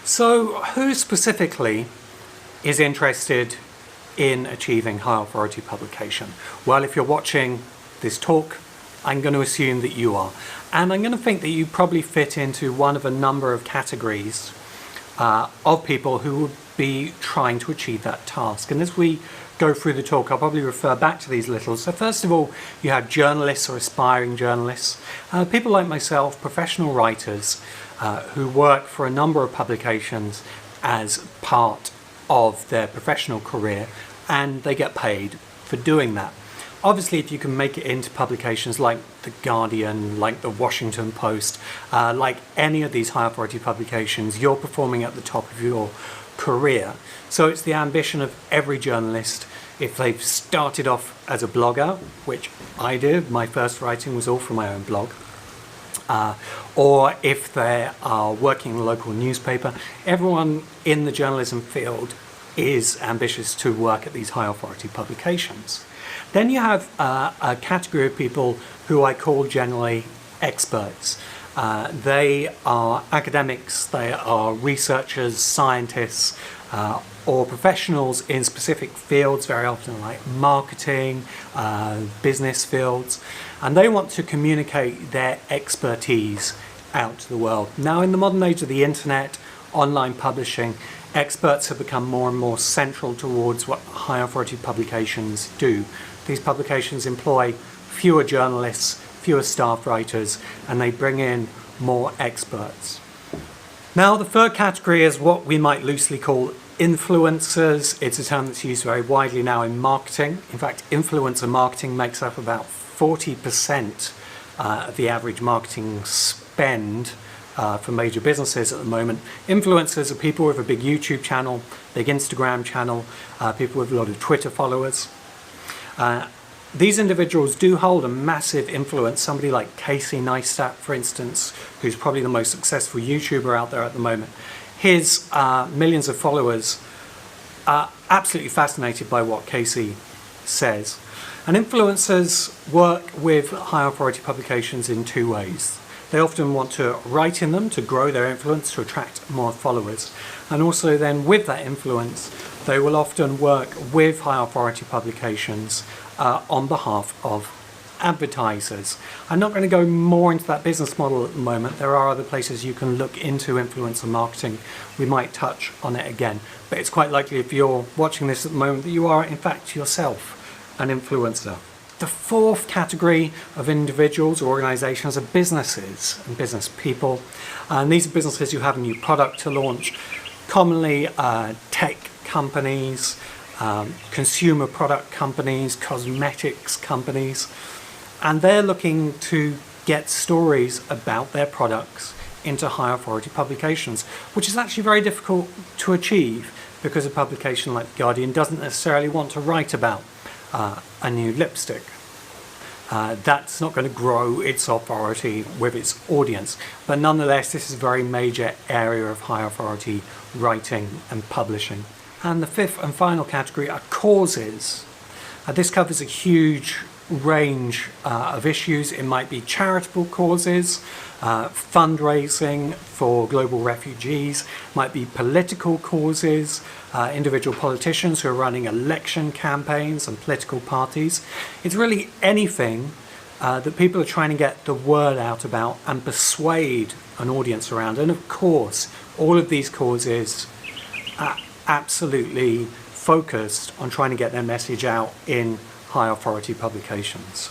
So who specifically is interested in achieving high authority publication? Well, if you're watching this talk, I'm going to assume that you are. And I'm going to think that you probably fit into one of a number of categories of people who would be trying to achieve that task. And as we go through the talk, I'll probably refer back to these little. So first of all, you have journalists or aspiring journalists, people like myself, professional writers who work for a number of publications as part of their professional career, and they get paid for doing that. Obviously, if you can make it into publications like The Guardian, like The Washington Post, like any of these high authority publications, you're performing at the top of your career. So it's the ambition of every journalist, if they've started off as a blogger, which I did, my first writing was all from my own blog, or if they are working in a local newspaper, everyone in the journalism field is ambitious to work at these high authority publications. Then you have a category of people who I call generally experts. They are academics, they are researchers, scientists, or professionals in specific fields, very often like marketing, business fields, and they want to communicate their expertise out to the world. Now, in the modern age of the internet, online publishing, experts have become more and more central towards what high authority publications do. These publications employ fewer journalists, fewer staff writers, and they bring in more experts. Now, the third category is what we might loosely call influencers. It's a term that's used very widely now in marketing. In fact, influencer marketing makes up about 40% of the average marketing spend for major businesses at the moment. Influencers are people with a big YouTube channel, big Instagram channel, people with a lot of Twitter followers. These individuals do hold a massive influence. Somebody like Casey Neistat, for instance, who's probably the most successful YouTuber out there at the moment. His millions of followers are absolutely fascinated by what Casey says. And influencers work with high authority publications in two ways. They often want to write in them to grow their influence, to attract more followers. And also then with that influence, they will often work with high authority publications on behalf of advertisers. I'm not going to go more into that business model at the moment. There are other places you can look into influencer marketing. We might touch on it again. But it's quite likely if you're watching this at the moment that you are in fact yourself an influencer. The fourth category of individuals or organizations are businesses and business people. And these are businesses who have a new product to launch, commonly tech companies, consumer product companies, cosmetics companies, and they're looking to get stories about their products into high authority publications, which is actually very difficult to achieve because a publication like The Guardian doesn't necessarily want to write about a new lipstick. That's not going to grow its authority with its audience. But nonetheless, this is a very major area of high authority writing and publishing. And the fifth and final category are causes. This covers a huge range of issues. It might be charitable causes, fundraising for global refugees, might be political causes, individual politicians who are running election campaigns and political parties. It's really anything that people are trying to get the word out about and persuade an audience around. And of course, all of these causes are absolutely focused on trying to get their message out in high authority publications.